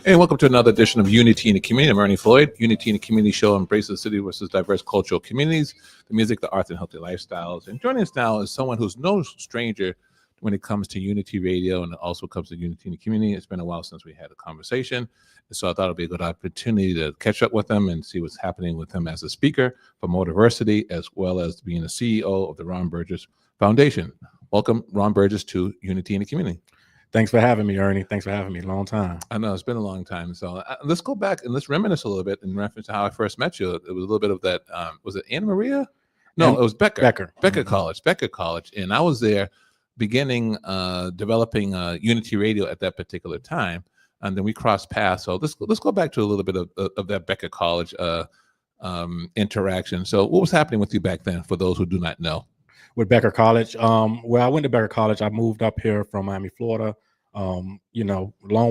And welcome to another edition of Unity in the Community. I'm Ernie Floyd. Unity in the Community show embraces the city versus diverse cultural communities, the music, the arts, and healthy lifestyles. And joining us now is someone who's no stranger when it comes to Unity Radio and also comes to Unity in the Community. It's been a while since we had a conversation. And so I thought it'd be a good opportunity to catch up with him and see what's happening with him as a speaker for Motiversity, as well as being the CEO of the Ron Burgess Foundation. Welcome, Ron Burgess, to Unity in the Community. Thanks for having me, Ernie. Thanks for having me. Long time. I know, it's been a long time. So let's go back and let's reminisce a little bit in reference to how I first met you. It was a little bit of that. Was it Anna Maria? No, it was Becker. Becker Mm-hmm. College. And I was there beginning developing Unity Radio at that particular time. And then we crossed paths. So let's go back to a little bit of that Becker College interaction. So what was happening with you back then, for those who do not know? With Becker College, well, I went to Becker College. I moved up here from Miami, Florida. Long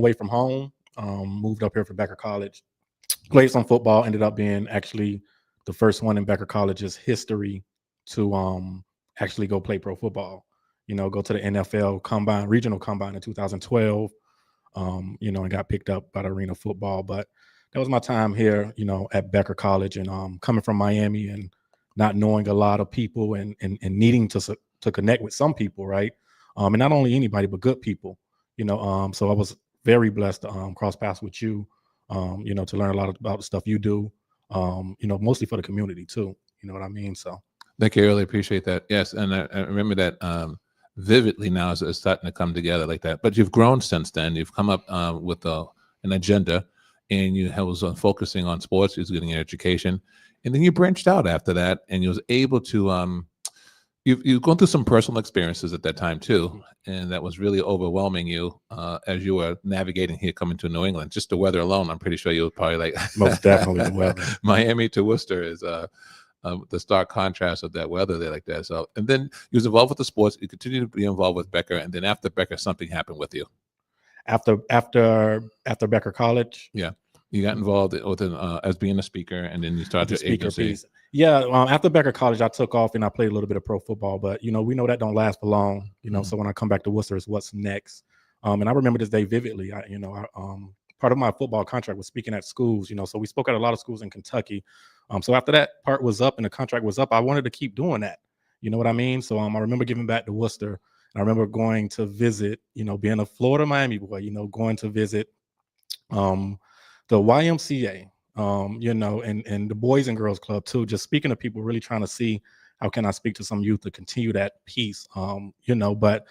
way from home. Moved up here for Becker College. Played some football. Ended up being actually the first one in Becker College's history to actually go play pro football. Go to the NFL combine, regional combine in 2012. And got picked up by the Arena Football. But that was my time here, at Becker College, and coming from Miami and not knowing a lot of people and needing to connect with some people, right? And not only anybody, but good people, so I was very blessed to cross paths with you, to learn a lot about the stuff you do, mostly for the community too. You know what I mean? So Thank you. I really appreciate that. Yes. And I remember that vividly now as it's starting to come together like that. But you've grown since then. You've come up with an agenda, and you was focusing on sports. You was getting your education. And then you branched out after that, and you was able to, you've gone through some personal experiences at that time too. And that was really overwhelming you as you were navigating here, coming to New England. Just the weather alone, I'm pretty sure you were probably like, most definitely the weather. Miami to Worcester is the stark contrast of that weather there like that. So, and then you was involved with the sports. You continued to be involved with Becker. And then after Becker, something happened with you. After Becker College. Yeah. You got involved with as being a speaker, and then you started your agency. Piece. Yeah, after Becker College, I took off and I played a little bit of pro football. But we know that don't last for long. So when I come back to Worcester, it's what's next. And I remember this day vividly. Part of my football contract was speaking at schools. So we spoke at a lot of schools in Kentucky. So after that part was up and the contract was up, I wanted to keep doing that. You know what I mean? So I remember giving back to Worcester. And I remember going to visit. Being a Florida Miami boy. Going to visit. The YMCA, and the Boys and Girls Club too, just speaking to people, really trying to see how can I speak to some youth to continue that piece, but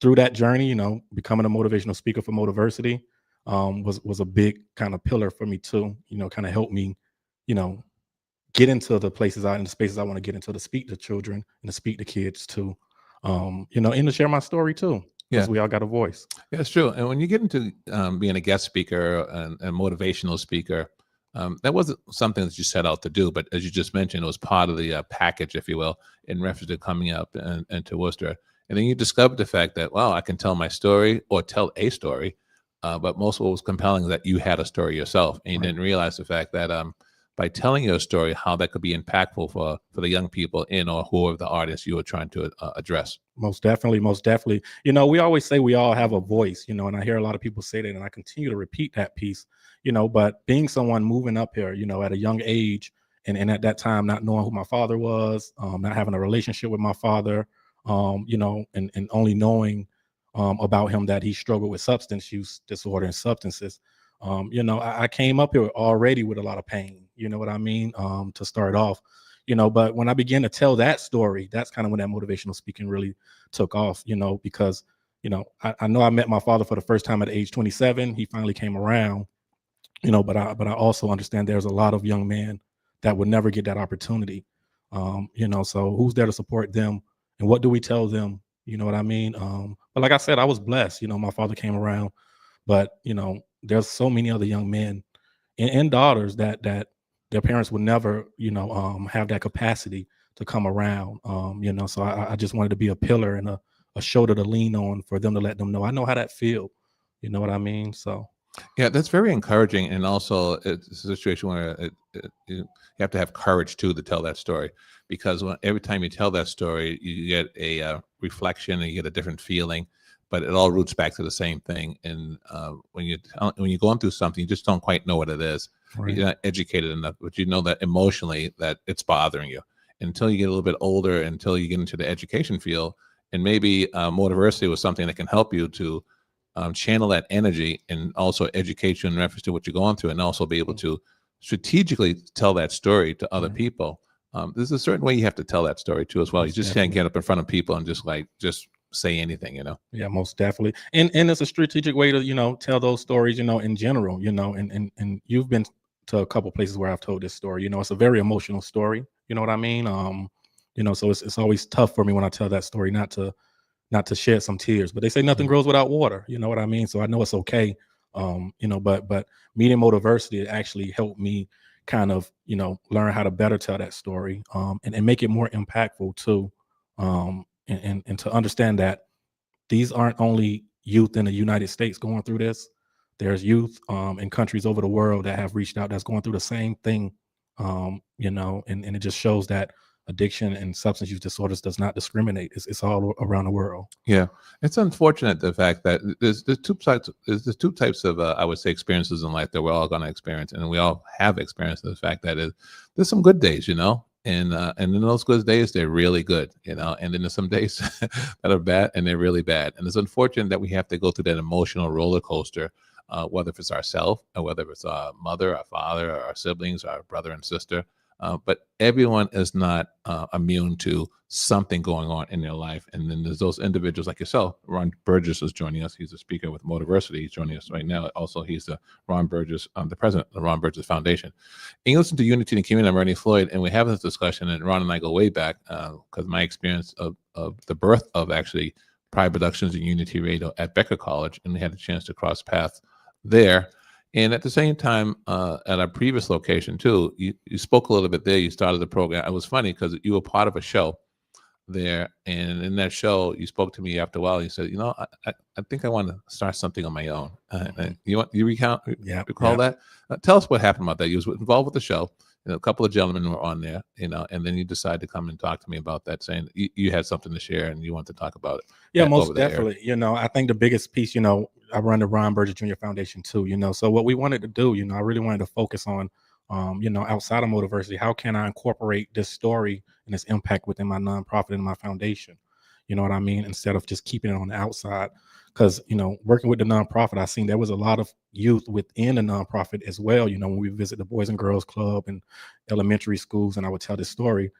through that journey, becoming a motivational speaker for Motiversity was a big kind of pillar for me too, kind of helped me, get into the places and the spaces I want to get into, to speak to children and to speak to kids too, and to share my story too. Yeah, we all got a voice. Yeah, it's true. And when you get into being a guest speaker and motivational speaker, that wasn't something that you set out to do. But as you just mentioned, it was part of the package, if you will, in reference to coming up and to Worcester. And then you discovered the fact that, well, I can tell my story or tell a story. But most of what was compelling is that you had a story yourself. And you didn't realize the fact that by telling your story, how that could be impactful for the young people in or who are the artists you were trying to address. Most definitely. We always say we all have a voice, and I hear a lot of people say that, and I continue to repeat that piece, but being someone moving up here, at a young age, and at that time, not knowing who my father was, not having a relationship with my father, and only knowing about him that he struggled with substance use disorder and substances. I came up here already with a lot of pain, you know what I mean, to start off, but when I began to tell that story, that's kind of when that motivational speaking really took off, because, I know I met my father for the first time at age 27. He finally came around, but I also understand there's a lot of young men that would never get that opportunity, so who's there to support them, and what do we tell them, you know what I mean? But like I said, I was blessed, my father came around, but, there's so many other young men and daughters that their parents would never, have that capacity to come around, so I just wanted to be a pillar and a shoulder to lean on for them, to let them know I know how that feel, you know what I mean? So yeah, that's very encouraging. And also it's a situation where you have to have courage too to tell that story, because every time you tell that story, you get a reflection and you get a different feeling but it all roots back to the same thing. And when you're going through something, you just don't quite know what it is. Right. You're not educated enough, but you know that emotionally that it's bothering you. Until you get a little bit older, until you get into the education field, and maybe Motiversity was something that can help you to channel that energy and also educate you in reference to what you're going through, and also be able to strategically tell that story to other people. There's a certain way you have to tell that story too as well. You just can't get up in front of people and just say anything, Yeah, most definitely. And it's a strategic way to, tell those stories, in general, and you've been to a couple places where I've told this story. It's a very emotional story. You know what I mean? So it's always tough for me when I tell that story not to shed some tears. But they say nothing grows without water. You know what I mean? So I know it's okay. But meeting Motiversity actually helped me kind of, learn how to better tell that story, and make it more impactful too. And to understand that these aren't only youth in the United States going through this. There's youth in countries over the world that have reached out that's going through the same thing, and it just shows that addiction and substance use disorders does not discriminate. It's all around the world. Yeah, it's unfortunate the fact that there's two types of I would say experiences in life that we're all going to experience, and we all have experienced the fact that there's some good days, and in those good days they're really good, and then there's some days that are bad and they're really bad, and it's unfortunate that we have to go through that emotional roller coaster, whether if it's ourselves or whether it's our mother, our father, or our siblings, our brother and sister. But everyone is not immune to something going on in their life. And then there's those individuals like yourself. Ron Burgess is joining us. He's a speaker with Motiversity. He's joining us right now. Also, he's the Ron Burgess, the president of the Ron Burgess Foundation. And you listen to Unity and Community. I'm Ernie Floyd, and we have this discussion, and Ron and I go way back because my experience of the birth of actually Pride Productions and Unity Radio at Becker College, and we had a chance to cross paths there. And at the same time, at our previous location too, you spoke a little bit there. You started the program. It was funny because you were part of a show there, and in that show, you spoke to me after a while. You said, I think I want to start something on my own. You recall that? Tell us what happened about that. You was involved with the show. A couple of gentlemen were on there, and then you decided to come and talk to me about that, saying you had something to share and you want to talk about it. Yeah, most definitely. I think the biggest piece, I run the Ron Burgess Jr. Foundation too, so what we wanted to do, I really wanted to focus on, outside of Motiversity, how can I incorporate this story and this impact within my nonprofit and my foundation? You know what I mean? Instead of just keeping it on the outside. Because, working with the nonprofit, I seen there was a lot of youth within the nonprofit as well. When we visit the Boys and Girls Club and elementary schools, and I would tell this story,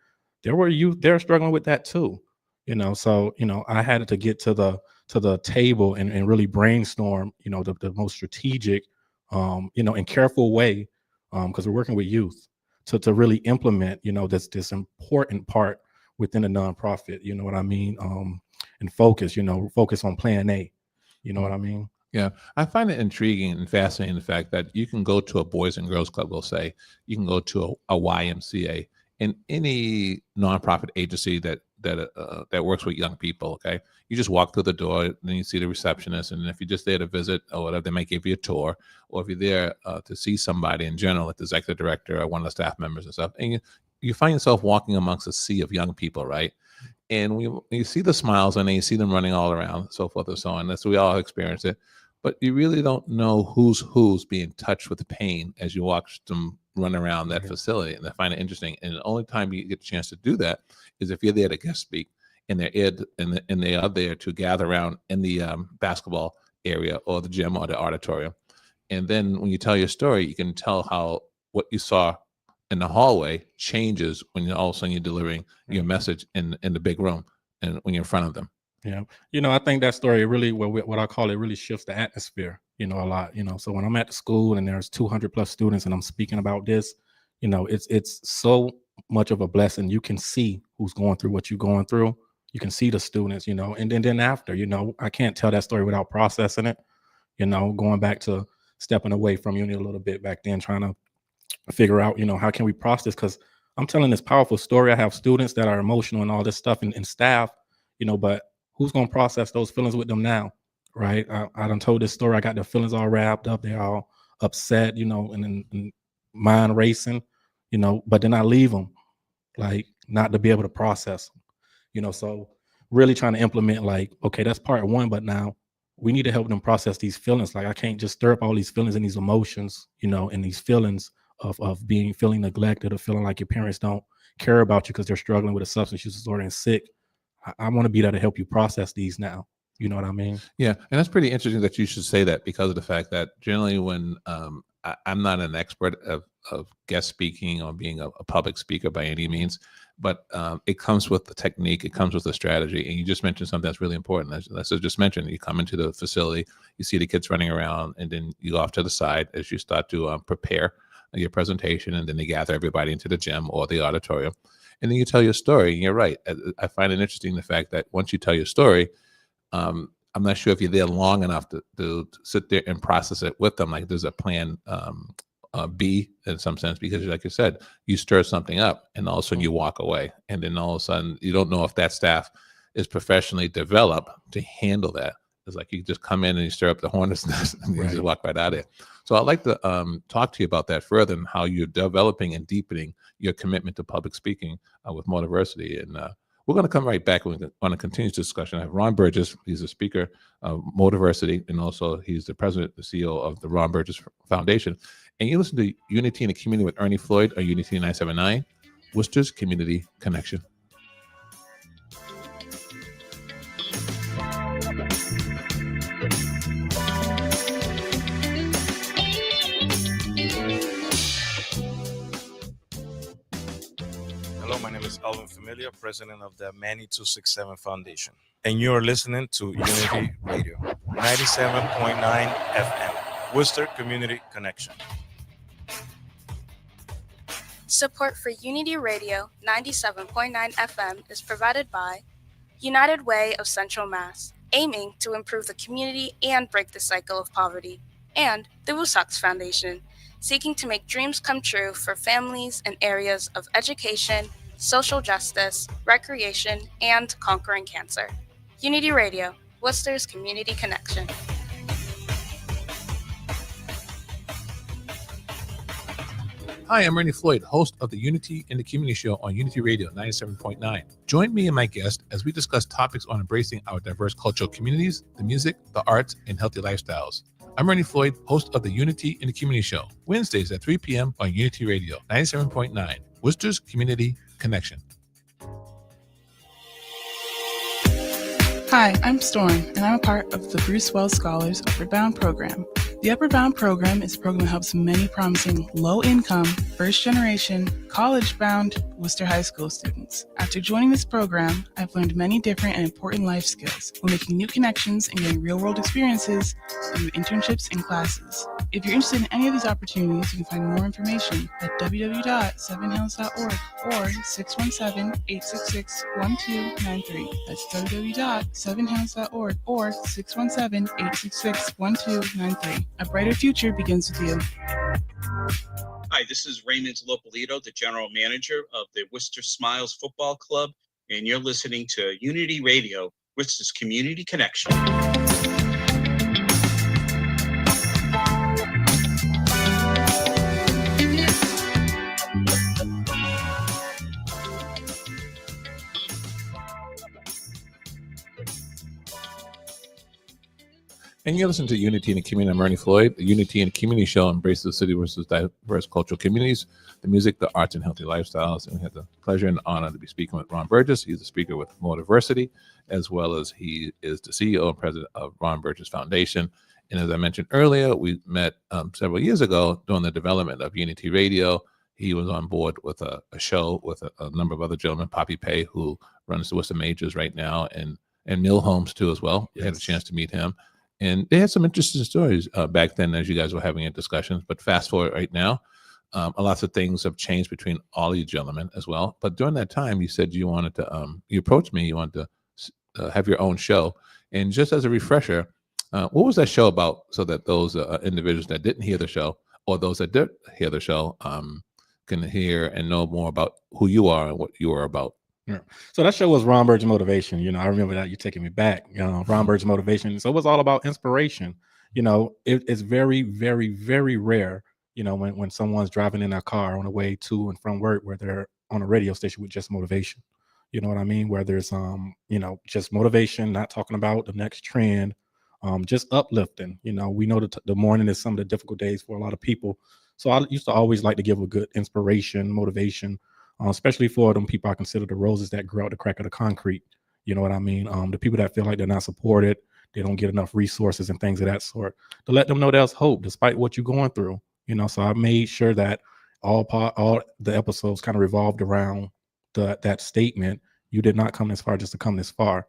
there were youth there struggling with that too. So, I had to get to the table and really brainstorm, the most strategic, and careful way, because we're working with youth to really implement, this important part within the nonprofit, you know what I mean? And focus on plan A. You know what I mean? Yeah, I find it intriguing and fascinating the fact that you can go to a Boys and Girls Club, we'll say, you can go to a YMCA, and any nonprofit agency that works with young people. Okay, you just walk through the door, and then you see the receptionist, and if you're just there to visit or whatever, they might give you a tour, or if you're there to see somebody in general, like the executive director or one of the staff members and stuff, and you find yourself walking amongst a sea of young people, right? And you see the smiles and then you see them running all around, so forth and so on. That's we all experience it, but you really don't know who's being touched with the pain as you watch them run around that facility. And I find it interesting. And the only time you get a chance to do that is if you're there to guest speak, and they are there to gather around in the basketball area or the gym or the auditorium. And then when you tell your story, you can tell how what you saw in the hallway changes when all of a sudden you're delivering your message in the big room and when you're in front of them. Yeah. I think that story really, what I call it, really shifts the atmosphere, a lot, so when I'm at the school and there's 200 plus students and I'm speaking about this, it's so much of a blessing. You can see who's going through what you're going through. You can see the students, and then after, I can't tell that story without processing it, going back to stepping away from uni a little bit back then, trying to figure out, how can we process? Because I'm telling this powerful story. I have students that are emotional and all this stuff, and staff, but who's going to process those feelings with them now, right? I done told this story. I got their feelings all wrapped up. They're all upset, and mind racing, but then I leave them, like, not to be able to process them, so really trying to implement like, okay, that's part one, but now we need to help them process these feelings. Like I can't just stir up all these feelings and these emotions, and these feelings of feeling neglected or feeling like your parents don't care about you because they're struggling with a substance use disorder and sick. I want to be there to help you process these now. You know what I mean? Yeah, and that's pretty interesting that you should say that, because of the fact that generally when I'm not an expert of guest speaking or being a public speaker by any means, but it comes with the technique, it comes with the strategy. And you just mentioned something that's really important. As I just mentioned, you come into the facility, you see the kids running around, and then you go off to the side as you start to prepare your presentation, and then they gather everybody into the gym or the auditorium, and then you tell your story. And you're right. I find it interesting the fact that once you tell your story, I'm not sure if you're there long enough to sit there and process it with them. Like there's a plan B in some sense, because like you said, you stir something up and all of a sudden you walk away. And then all of a sudden you don't know if that staff is professionally developed to handle that. It's like you just come in and you stir up the hornet's nest and you just walk right out of it. So I'd like to talk to you about that further, and how you're developing and deepening your commitment to public speaking with Motiversity. And we're going to come right back. We're going to continue this discussion. I have Ron Burgess. He's a speaker of Motiversity, and also he's the president and CEO of the Ron Burgess Foundation. And you listen to Unity in the Community with Ernie Floyd on Unity 979, Worcester's Community Connection. Hello, my name is Alvin Familia, president of the Manny 267 Foundation, and you are listening to Unity Radio, 97.9 FM, Worcester Community Connection. Support for Unity Radio 97.9 FM is provided by United Way of Central Mass, aiming to improve the community and break the cycle of poverty, and the Woosocks Foundation, seeking to make dreams come true for families in areas of education, social justice, recreation, and conquering cancer. Unity Radio, Worcester's Community Connection. Hi, I'm Ernie Floyd, host of the Unity in the Community Show on Unity Radio 97.9. Join me and my guest as we discuss topics on embracing our diverse cultural communities, the music, the arts, and healthy lifestyles. I'm Ernie Floyd, host of the Unity in the Community Show, Wednesdays at 3 p.m. on Unity Radio 97.9, Worcester's Community Connection. Hi, I'm Storm, and I'm a part of the Bruce Wells Scholars Upward Bound program. The Upward Bound program is a program that helps many promising low-income, first-generation, college-bound Worcester High School students. After joining this program, I've learned many different and important life skills while making new connections and getting real-world experiences through internships and classes. If you're interested in any of these opportunities, you can find more information at www.sevenhills.org or 617-866-1293. That's www.sevenhills.org or 617-866-1293. A brighter future begins with you. Hi, this is Raymond Lopolito, the general manager of the Worcester Smiles Football Club, and you're listening to Unity Radio, Worcester's Community Connection. And you listen to Unity in the Community. I'm Ernie Floyd. The Unity in the Community Show embraces the city versus diverse cultural communities, the music, the arts, and healthy lifestyles. And we have the pleasure and honor to be speaking with Ron Burgess. He's a speaker with Motiversity, as well as he is the CEO and president of Ron Burgess Foundation. And as I mentioned earlier, we met several years ago during the development of Unity Radio. He was on board with a show with a number of other gentlemen, Poppy Pay, who runs the Worcester Majors right now, and Mill Holmes too as well. Yes. We had a chance to meet him. And they had some interesting stories back then as you guys were having your discussions. But fast forward right now, a lot of things have changed between all of you gentlemen as well. But during that time, you said you wanted to, you approached me, you wanted to have your own show. And just as a refresher, what was that show about, so that those individuals that didn't hear the show, or those that did hear the show, can hear and know more about who you are and what you are about? Yeah. So that show was Ron Burgess Motivation. I remember that. You're taking me back. Ron Burgess Motivation. So it was all about inspiration. It's very, very, very rare, when someone's driving in their car on the way to and from work, where they're on a radio station with just motivation. You know what I mean? Where there's just motivation, not talking about the next trend, just uplifting. We know that the morning is some of the difficult days for a lot of people. So I used to always like to give a good inspiration, motivation, especially for them people I consider the roses that grow out the crack of the concrete. You know what I mean? The people that feel like they're not supported, they don't get enough resources and things of that sort, to let them know there's hope despite what you're going through. So I made sure that all the episodes kind of revolved around that statement. You did not come this far just to come this far.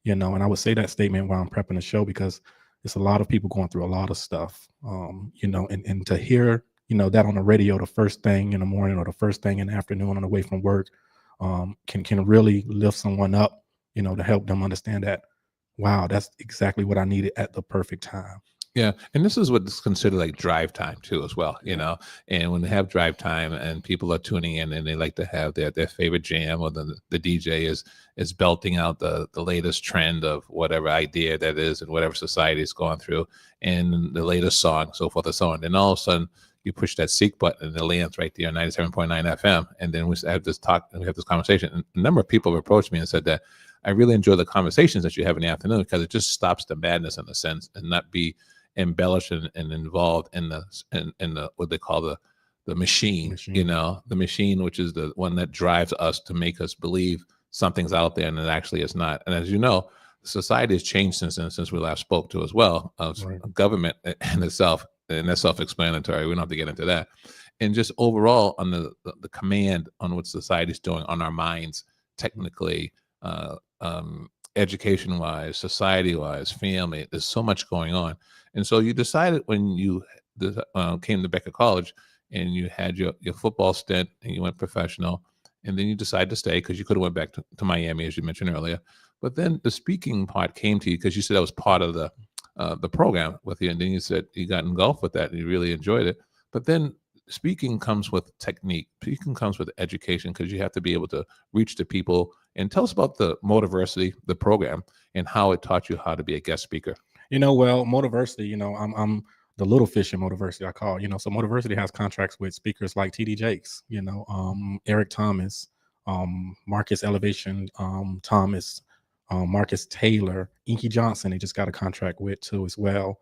And I would say that statement while I'm prepping the show, because it's a lot of people going through a lot of stuff. And to hear that on the radio the first thing in the morning or the first thing in the afternoon on the way from work can really lift someone up, to help them understand that, wow, that's exactly what I needed at the perfect time. Yeah, and this is what's considered like drive time too, as well. And when they have drive time and people are tuning in and they like to have their favorite jam, or the DJ is belting out the latest trend of whatever idea that is and whatever society is going through, and the latest song, so forth and so on. And all of a sudden you push that seek button and it lands right there on 97.9 FM. And then we have this talk and we have this conversation. And a number of people have approached me and said that I really enjoy the conversations that you have in the afternoon, because it just stops the madness in a sense, and not be embellished and involved in the what they call the machine. The machine, which is the one that drives us to make us believe something's out there and it actually is not. And as you know, society has changed since we last spoke to as well. Right. Government in itself, and that's self-explanatory. We don't have to get into that. And just overall on the command on what society is doing on our minds, technically, education-wise, society-wise, family, there's so much going on. And so you decided when you came to Becker College and you had your football stint and you went professional, and then you decided to stay because you could have went back to Miami, as you mentioned earlier. But then the speaking part came to you because you said that was part of the program with you. And then you said you got engulfed with that and you really enjoyed it. But then speaking comes with technique. Speaking comes with education, because you have to be able to reach the people. And tell us about the Motiversity, the program, and how it taught you how to be a guest speaker. Well, Motiversity, I'm the little fish in Motiversity, I call, so Motiversity has contracts with speakers like TD Jakes, Eric Thomas, Marcus Elevation, Thomas, Marcus Taylor, Inky Johnson, they just got a contract with too as well.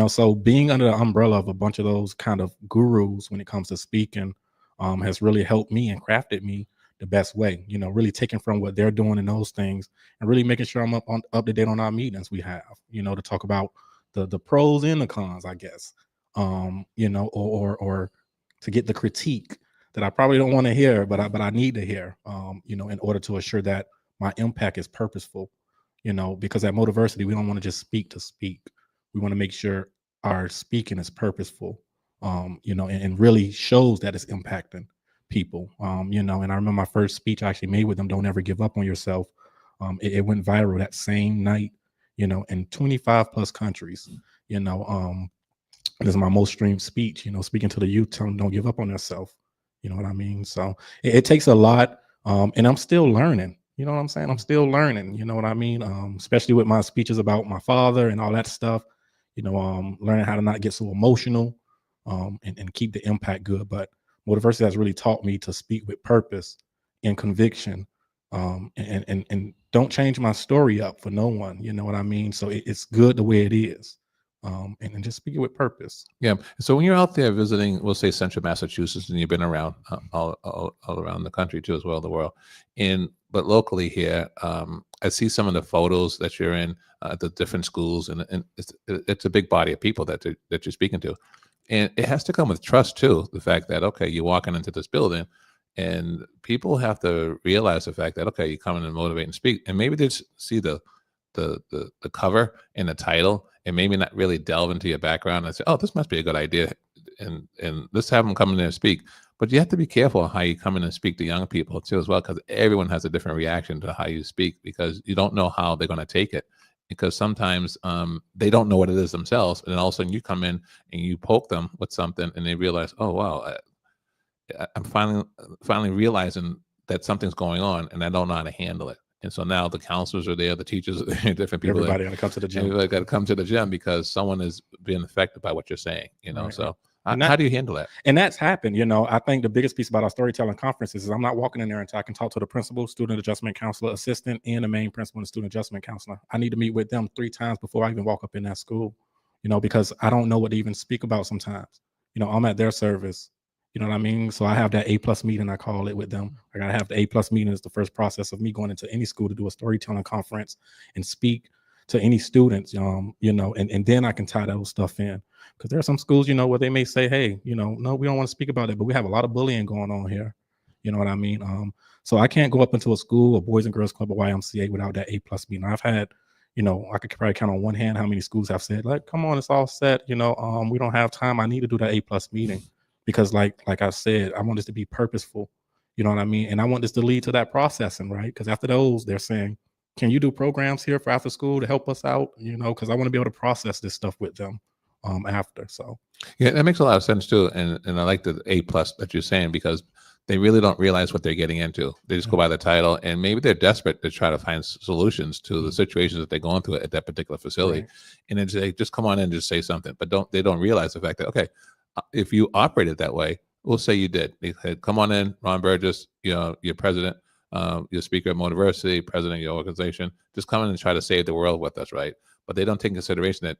So being under the umbrella of a bunch of those kind of gurus when it comes to speaking has really helped me and crafted me the best way, really taking from what they're doing in those things and really making sure I'm up to date on our meetings we have, to talk about the pros and the cons, I guess, or to get the critique that I probably don't want to hear, but I need to hear, in order to assure that my impact is purposeful, because at Motiversity, we don't want to just speak to speak. We want to make sure our speaking is purposeful, and really shows that it's impacting people, and I remember my first speech I actually made with them, Don't Ever Give Up on Yourself. It went viral that same night, in 25 plus countries, this is my most streamed speech, speaking to the youth, telling them don't give up on yourself. You know what I mean? So it takes a lot, and I'm still learning. You know what I'm saying? I'm still learning, you know what I mean? Especially with my speeches about my father and all that stuff, learning how to not get so emotional, and keep the impact good. But Motiversity has really taught me to speak with purpose and conviction, and don't change my story up for no one. You know what I mean? So it's good the way it is, and just speak it with purpose. Yeah. So when you're out there visiting, we'll say Central Massachusetts, and you've been around all around the country too, as well, the world. But locally here, I see some of the photos that you're in at the different schools, and it's a big body of people that you're speaking to. And it has to come with trust too. The fact that, okay, you're walking into this building and people have to realize the fact that, okay, you come in and motivate and speak, and maybe they just see the cover and the title and maybe not really delve into your background and say, oh, this must be a good idea. And let's have them come in there and speak. But you have to be careful how you come in and speak to young people too, as well, because everyone has a different reaction to how you speak, because you don't know how they're going to take it. Because sometimes they don't know what it is themselves, and then all of a sudden you come in and you poke them with something, and they realize, oh wow, I'm finally realizing that something's going on, and I don't know how to handle it. And so now the counselors are there, the teachers are there, different people. Everybody got to come to the gym. Everybody got to come to the gym because someone is being affected by what you're saying. Right. So How do you handle that? And that's happened. I think the biggest piece about our storytelling conferences is I'm not walking in there until I can talk to the principal, student adjustment counselor, assistant, and the main principal and the student adjustment counselor. I need to meet with them 3 times before I even walk up in that school, because I don't know what to even speak about sometimes. I'm at their service. You know what I mean? So I have that A+ meeting, I call it, with them. I gotta have the A+ meeting is the first process of me going into any school to do a storytelling conference and speak to any students, and then I can tie those stuff in. Because there are some schools, where they may say, hey, no, we don't want to speak about it, but we have a lot of bullying going on here. You know what I mean? So I can't go up into a school, a Boys and Girls Club, or YMCA without that A+ meeting. I've had, I could probably count on one hand how many schools have said, like, come on, it's all set. We don't have time. I need to do that A+ meeting. Because like I said, I want this to be purposeful, you know what I mean? And I want this to lead to that processing, right? Because after those, they're saying, can you do programs here for after school to help us out? Because I want to be able to process this stuff with them after. So yeah, that makes a lot of sense too. And I like the A+ that you're saying, because they really don't realize what they're getting into. They just go by the title, and maybe they're desperate to try to find solutions to the situations that they're going through at that particular facility. Right. And then they just come on in and just say something, but they don't realize the fact that, okay, if you operated that way, we'll say you did. They said, come on in, Ron Burgess, you're president, you're speaker at Motiversity, president of your organization. Just come in and try to save the world with us, right? But they don't take into consideration that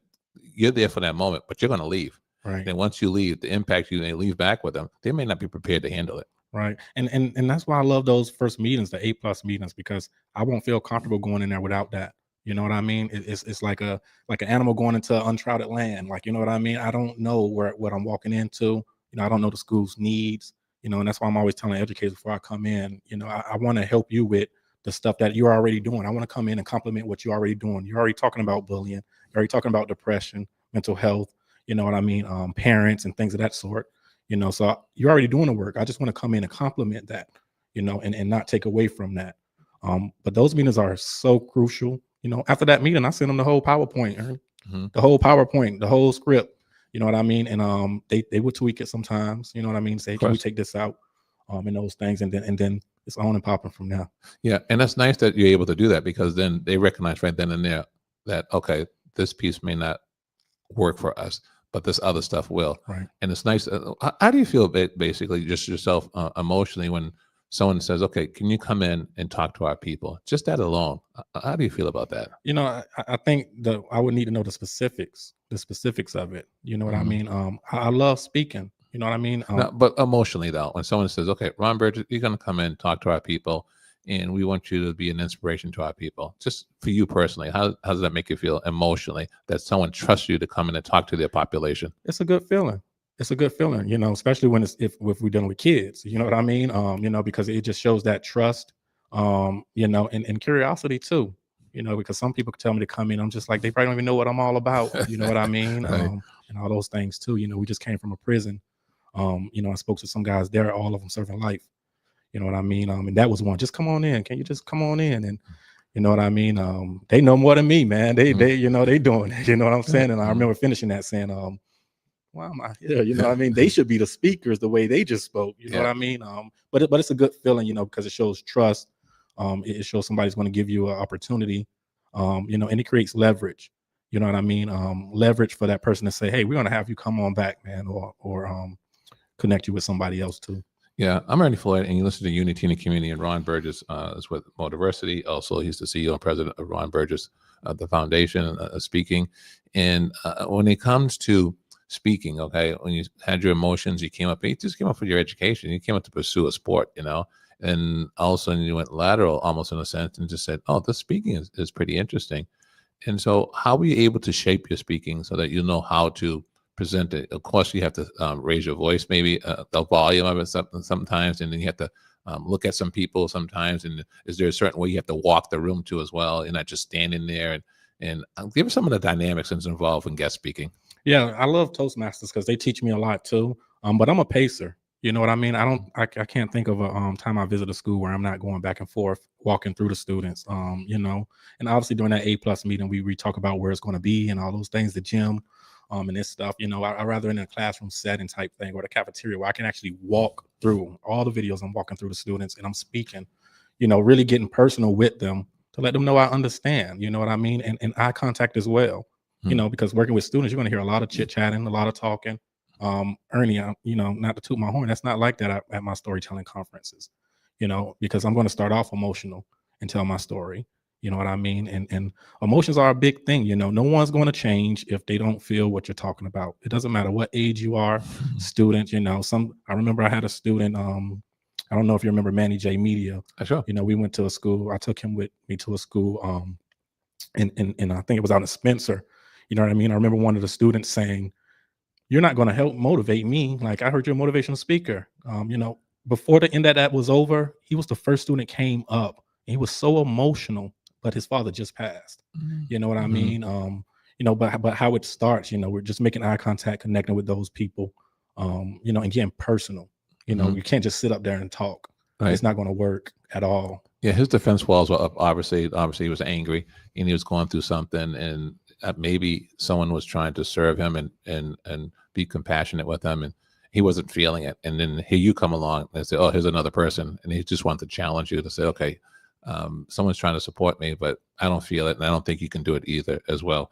you're there for that moment, but you're going to leave. Right. And once you leave, the impact you may leave back with them, they may not be prepared to handle it. Right. And that's why I love those first meetings, the A+ meetings, because I won't feel comfortable going in there without that. You know what I mean? It's like an animal going into uncharted land. Like, you know what I mean? I don't know what I'm walking into. I don't know the school's needs, and that's why I'm always telling educators before I come in, I want to help you with the stuff that you're already doing. I want to come in and complement what you're already doing. You're already talking about bullying. You're already talking about depression, mental health, you know what I mean? Parents and things of that sort, so you're already doing the work. I just want to come in and complement that, and not take away from that. But those meetings are so crucial. After that meeting, I send them the whole PowerPoint, the whole PowerPoint, the whole script. You know what I mean? And they would tweak it sometimes. You know what I mean? Say, can we take this out? And those things, and then it's on and popping from there. Yeah, and that's nice that you're able to do that, because then they recognize right then and there that, okay, this piece may not work for us, but this other stuff will. Right. And it's nice. How do you feel basically just yourself emotionally when someone says, okay, can you come in and talk to our people? Just that alone. How do you feel about that? I think I would need to know the specifics of it. You know what I mean? I love speaking. You know what I mean? No, but emotionally though, when someone says, okay, Ron Burgess, you're going to come in, talk to our people, and we want you to be an inspiration to our people. Just for you personally, how does that make you feel emotionally that someone trusts you to come in and talk to their population? It's a good feeling. It's a good feeling, especially when if we're dealing with kids, you know what I mean? Because it just shows that trust, and curiosity too, because some people tell me to come in. I'm just like, they probably don't even know what I'm all about. You know what I mean? Right. And all those things too. We just came from a prison. I spoke to some guys there, all of them serving life. You know what I mean? And that was one. Just come on in. Can you just come on in? And you know what I mean? They know more than me, man. They they doing it. You know what I'm saying? And I remember finishing that saying, why am I here? You know what I mean? They should be the speakers the way they just spoke. You know what I mean? But it's a good feeling, because it shows trust. It shows somebody's going to give you an opportunity, and it creates leverage. You know what I mean? Leverage for that person to say, hey, we're going to have you come on back, man, or connect you with somebody else too. Yeah, I'm Ernie Floyd, and you listen to Unity in the Community, and Ron Burgess is with Motiversity. Also, he's the CEO and president of Ron Burgess, the foundation, speaking. And when it comes to speaking, okay, when you had your emotions, you came up with your education. You came up to pursue a sport, and all of a sudden you went lateral almost in a sense and just said, oh, this speaking is pretty interesting. And so how were you able to shape your speaking so that you know how to present it? Of course, you have to raise your voice, maybe the volume of it sometimes, and then you have to look at some people sometimes. And is there a certain way you have to walk the room to as well? You're not just standing there. And give us some of the dynamics that's involved in guest speaking. Yeah, I love Toastmasters because they teach me a lot too. But I'm a pacer. You know what I mean? I can't think of a time I visit a school where I'm not going back and forth, walking through the students. And obviously during that A+ meeting, we talk about where it's going to be and all those things, the gym, and this stuff. I rather in a classroom setting type thing or the cafeteria where I can actually walk through all the videos. I'm walking through the students and I'm speaking, really getting personal with them to let them know I understand. You know what I mean? And eye contact as well. Because working with students, you're going to hear a lot of chit chatting, a lot of talking. Ernie, not to toot my horn, that's not like that at my storytelling conferences, because I'm going to start off emotional and tell my story. You know what I mean? And emotions are a big thing. No one's going to change if they don't feel what you're talking about. It doesn't matter what age you are, student. I remember I had a student. I don't know if you remember Manny J. Media. Sure. We went to a school. I took him with me to a school. And I think it was out in Spencer. You know what I mean? I remember one of the students saying, "You're not going to help motivate me. Like, I heard you're a motivational speaker." Before the end of that was over, he was the first student came up. And he was so emotional, but his father just passed. You know what I mean? But how it starts, we're just making eye contact, connecting with those people, and getting personal. You can't just sit up there and talk. Right. It's not going to work at all. Yeah, his defense walls were up. Obviously, he was angry and he was going through something, and maybe someone was trying to serve him and be compassionate with him, and he wasn't feeling it. And then here you come along and say, "Oh, here's another person," and he just wanted to challenge you to say, "Okay, someone's trying to support me, but I don't feel it, and I don't think you can do it either." As well.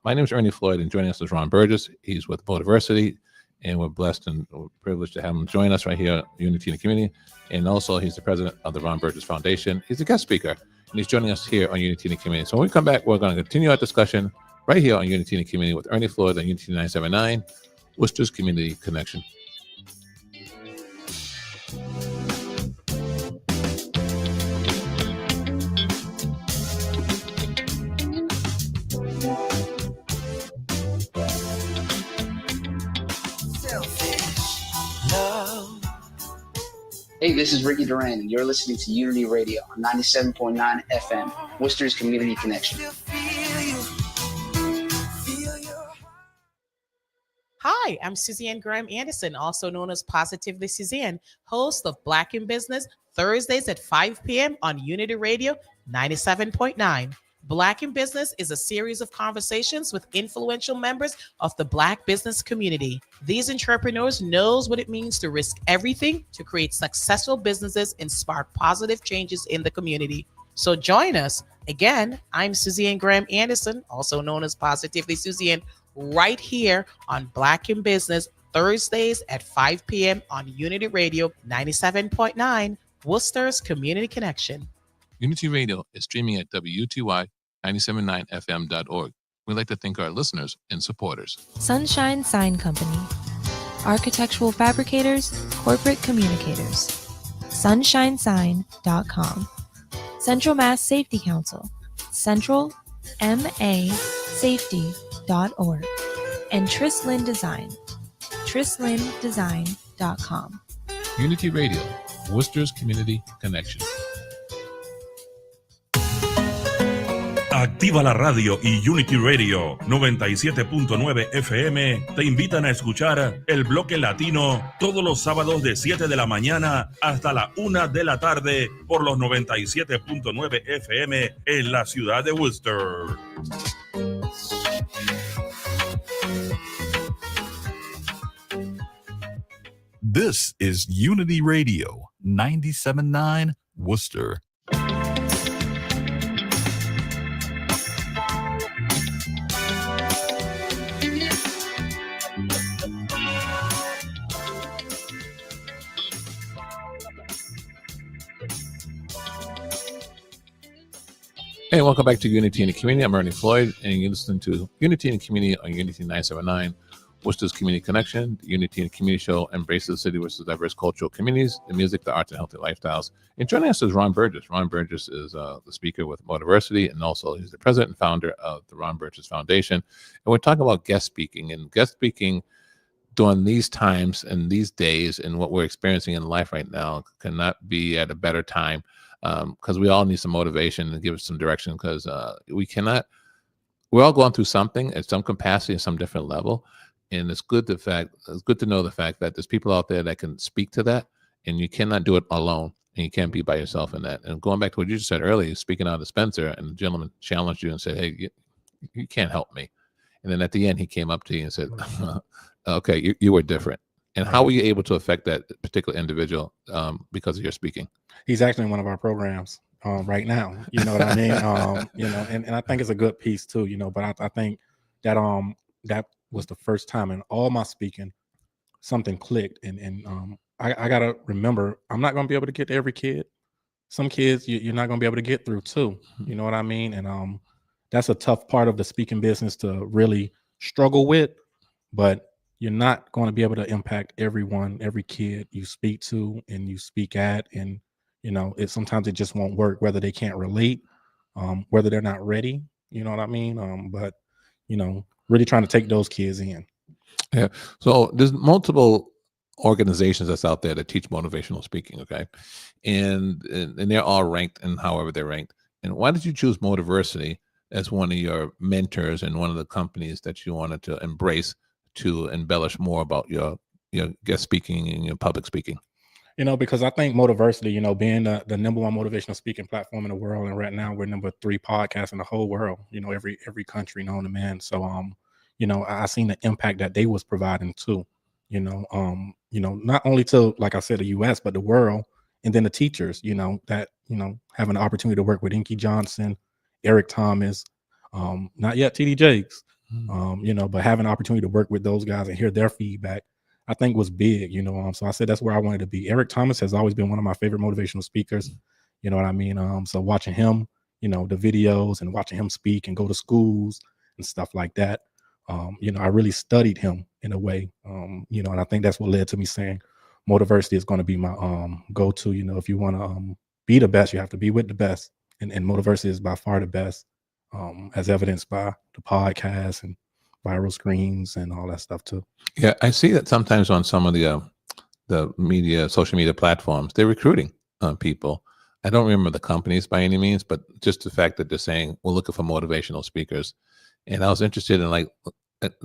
My name is Ernie Floyd, and joining us is Ron Burgess. He's with Motiversity, and we're blessed and we're privileged to have him join us right here at Unity in the Community. And also, he's the president of the Ron Burgess Foundation. He's a guest speaker, and he's joining us here on Unity in the Community. So when we come back, we're going to continue our discussion right here on Unity in the Community with Ernie Floyd on Unity 979, Worcester's Community Connection. Hey, this is Ricky Duran, and you're listening to Unity Radio on 97.9 FM, Worcester's Community Connection. Hi, I'm Suzanne Graham Anderson, also known as Positively Suzanne, host of Black in Business, Thursdays at 5 p.m. on Unity Radio 97.9. Black in Business is a series of conversations with influential members of the Black business community. These entrepreneurs knows what it means to risk everything to create successful businesses and spark positive changes in the community. So join us. Again, I'm Suzanne Graham Anderson, also known as Positively Suzanne, right here on Black in Business, Thursdays at 5 p.m. on Unity Radio 97.9, Worcester's Community Connection. Unity Radio is streaming at WTY979FM.org. We'd like to thank our listeners and supporters. Sunshine Sign Company. Architectural fabricators, corporate communicators. SunshineSign.com. Central Mass Safety Council. CentralMASafety.org. And Trislin Design. TrislinDesign.com. Unity Radio, Worcester's Community Connection. Activa la radio y Unity Radio 97.9 FM te invitan a escuchar el bloque latino todos los sábados de 7 de la mañana hasta la 1 de la tarde por los 97.9 FM en la ciudad de Worcester. This is Unity Radio 97.9 Worcester. Hey, welcome back to Unity in the Community. I'm Ernie Floyd, and you're listening to Unity in the Community on Unity 979, Worcester's Community Connection. The Unity in the Community show embraces the city with diverse cultural communities, the music, the arts, and healthy lifestyles. And joining us is Ron Burgess. Ron Burgess is the speaker with Motiversity, and also he's the president and founder of the Ron Burgess Foundation. And we're talking about guest speaking, and guest speaking during these times and these days and what we're experiencing in life right now cannot be at a better time. Because we all need some motivation and give us some direction, because we're all going through something at some capacity at some different level. And it's good to know the fact that there's people out there that can speak to that, and you cannot do it alone, and you can't be by yourself in that. And going back to what you just said earlier, speaking out of Spencer, and the gentleman challenged you and said, "Hey, you can't help me." And then at the end, he came up to you and said, "Okay, you were different." And how were you able to affect that particular individual because of your speaking? He's actually in one of our programs right now. You know what I mean? And I think it's a good piece too, but I think that that was the first time in all my speaking something clicked, and I gotta remember, I'm not gonna be able to get to every kid. Some kids you're not gonna be able to get through too. You know what I mean? And that's a tough part of the speaking business to really struggle with. But you're not going to be able to impact everyone, every kid you speak to and you speak at, and sometimes it just won't work, whether they can't relate, whether they're not ready. You know what I mean? But really trying to take those kids in. Yeah. So there's multiple organizations that's out there that teach motivational speaking. Okay. And they're all ranked and however they're ranked. And why did you choose Motiversity as one of your mentors and one of the companies that you wanted to embrace to embellish more about your guest speaking and your public speaking? Because I think Motiversity, being the number one motivational speaking platform in the world, and right now we're number 3 podcast in the whole world, every country known to man. So I seen the impact that they was providing too, not only to, like I said, the US, but the world, and then the teachers, that having the opportunity to work with Inky Johnson, Eric Thomas, not yet TD Jakes, but having the opportunity to work with those guys and hear their feedback, I think was big, so I said that's where I wanted to be. Eric Thomas has always been one of my favorite motivational speakers, you know what I mean? So watching him, the videos and watching him speak and go to schools and stuff like that, I really studied him in a way, and I think that's what led to me saying Motiversity is going to be my go-to. If you want to be the best, you have to be with the best, and Motiversity is by far the best, as evidenced by the podcast and viral screens and all that stuff too. Yeah, I see that sometimes on some of the media, social media platforms, they're recruiting people. I don't remember the companies by any means, but just the fact that they're saying we're looking for motivational speakers, and I was interested in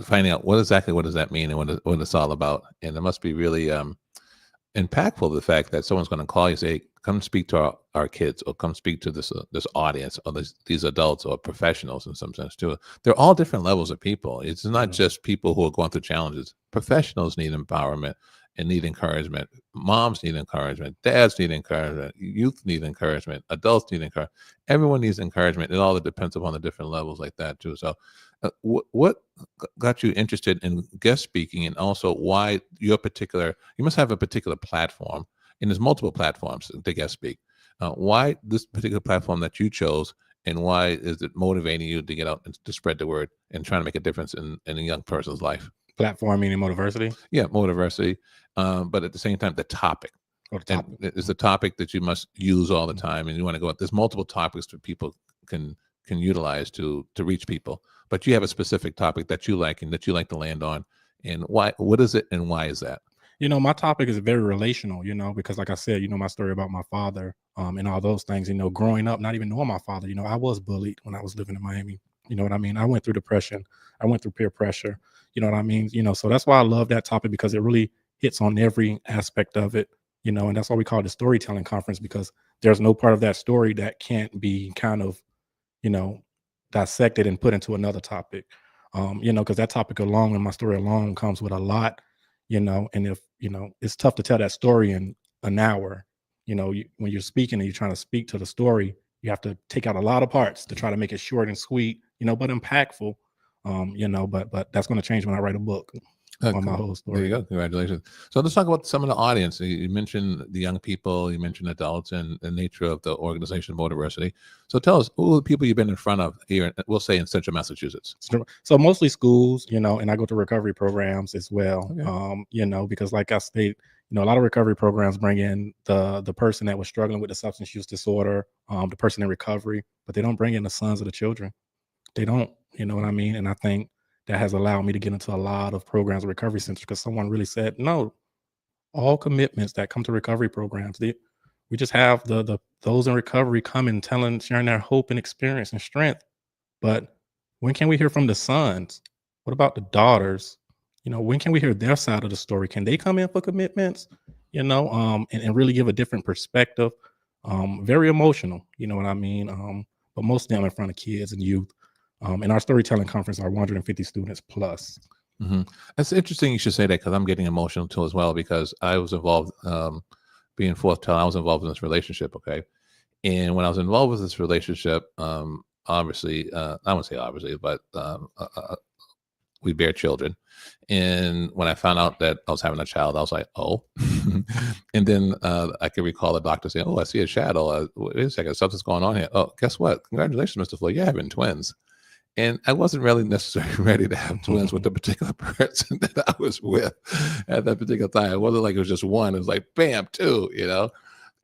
finding out what does that mean and what it's all about. And it must be really impactful, the fact that someone's going to call you and say, come speak to our kids, or come speak to this audience, or these adults or professionals in some sense too. They're all different levels of people. It's not just people who are going through challenges. Professionals need empowerment and need encouragement. Moms need encouragement. Dads need encouragement. Youth need encouragement. Adults need encouragement. Everyone needs encouragement. It all depends upon the different levels like that too. So what got you interested in guest speaking, and also why you must have a particular platform, and there's multiple platforms to guest speak. Why this particular platform that you chose, and why is it motivating you to get out and to spread the word and trying to make a difference in a young person's life? Platform meaning Motiversity? Yeah, Motiversity. But at the same time, the topic. It's the topic that you must use all the time, and you want to go out. There's multiple topics that people can utilize to reach people, but you have a specific topic that you like and that you like to land on. And why? What is it, and why is that? My topic is very relational, because like I said, my story about my father, and all those things, growing up, not even knowing my father, I was bullied when I was living in Miami. You know what I mean? I went through depression. I went through peer pressure. You know what I mean? So that's why I love that topic, because it really hits on every aspect of it, and that's why we call it the storytelling conference, because there's no part of that story that can't be kind of, dissected and put into another topic, because that topic alone and my story alone comes with a lot, and if, it's tough to tell that story in an hour, when you're speaking and you're trying to speak to the story, you have to take out a lot of parts to try to make it short and sweet, but impactful, but that's going to change when I write a book on my whole story. There you go. Congratulations. So let's talk about some of the audience. You mentioned the young people, you mentioned adults, and the nature of the organization Motiversity. So tell us, who are the people you've been in front of here, we'll say in Central Massachusetts? So mostly schools, and I go to recovery programs as well. Okay. Because like I stated, a lot of recovery programs bring in the person that was struggling with the substance use disorder, the person in recovery, but they don't bring in the sons of the children. They don't, you know what I mean? And I think that has allowed me to get into a lot of programs of recovery centers, because someone really said, no, all commitments that come to recovery programs, we just have those in recovery come and sharing their hope and experience and strength. But when can we hear from the sons? What about the daughters? When can we hear their side of the story? Can they come in for commitments, and really give a different perspective? Very emotional, you know what I mean? But most of them in front of kids and youth. In our storytelling conference are 150 students plus. Mm-hmm. That's interesting you should say that, because I'm getting emotional too as well, because I was involved, being fourth child, I was involved in this relationship, okay? And when I was involved with this relationship, obviously, I won't say obviously, but we bear children. And when I found out that I was having a child, I was like, oh. And then I can recall the doctor saying, oh, I see a shadow. Wait a second, something's going on here. Oh, guess what? Congratulations, Mr. Floyd. You're having twins. And I wasn't really necessarily ready to have twins with the particular person that I was with at that particular time. It wasn't like it was just one. It was like, bam, two,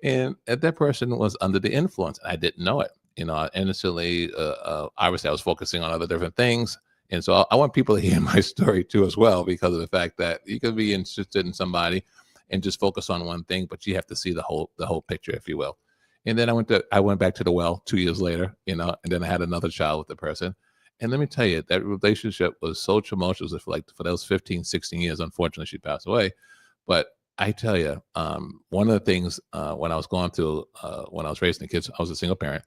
And that person was under the influence. I didn't know it. Innocently, obviously, I was focusing on other different things. And so I want people to hear my story too as well, because of the fact that you can be interested in somebody and just focus on one thing, but you have to see the whole picture, if you will. And then I went back to the well 2 years later, and then I had another child with the person. And let me tell you, that relationship was so tumultuous for those 15, 16 years. Unfortunately, she passed away. But I tell you, one of the things when I was going through, when I was raising the kids, I was a single parent,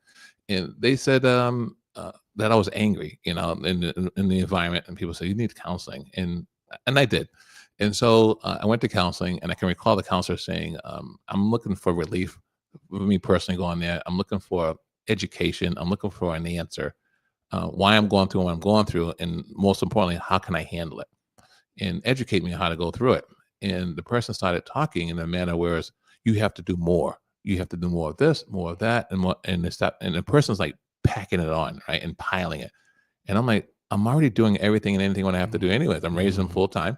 and they said that I was angry, in the environment, and people say, you need counseling. And I did. And so I went to counseling, and I can recall the counselor saying, I'm looking for relief. For me personally, going there, I'm looking for education. I'm looking for an answer. Why I'm going through what I'm going through, and most importantly, how can I handle it, and educate me on how to go through it. And the person started talking in a manner where you have to do more. You have to do more of this, more of that, and more. And the person's like packing it on, right, and piling it. And I'm like, I'm already doing everything and anything what I have to do anyways. I'm raising them full time.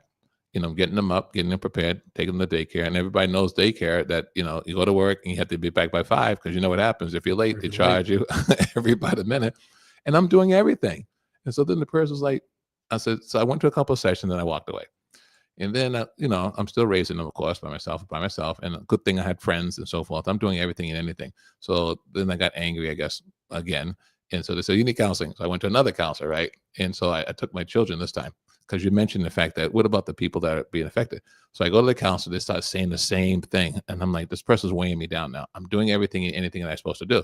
Getting them up, getting them prepared, taking them to daycare. And everybody knows daycare that, you go to work and you have to be back by 5, because you know what happens. If you're late, they charge you every about a minute. And I'm doing everything. And so then the person was like, I said, so I went to a couple of sessions and I walked away. And then, I'm still raising them, of course, by myself. And a good thing I had friends and so forth. I'm doing everything and anything. So then I got angry, I guess, again. And so they said, you need counseling. So I went to another counselor, right? And so I took my children this time, because you mentioned the fact that what about the people that are being affected? So I go to the counselor, they start saying the same thing. And I'm like, this person's weighing me down now. I'm doing everything and anything that I'm supposed to do.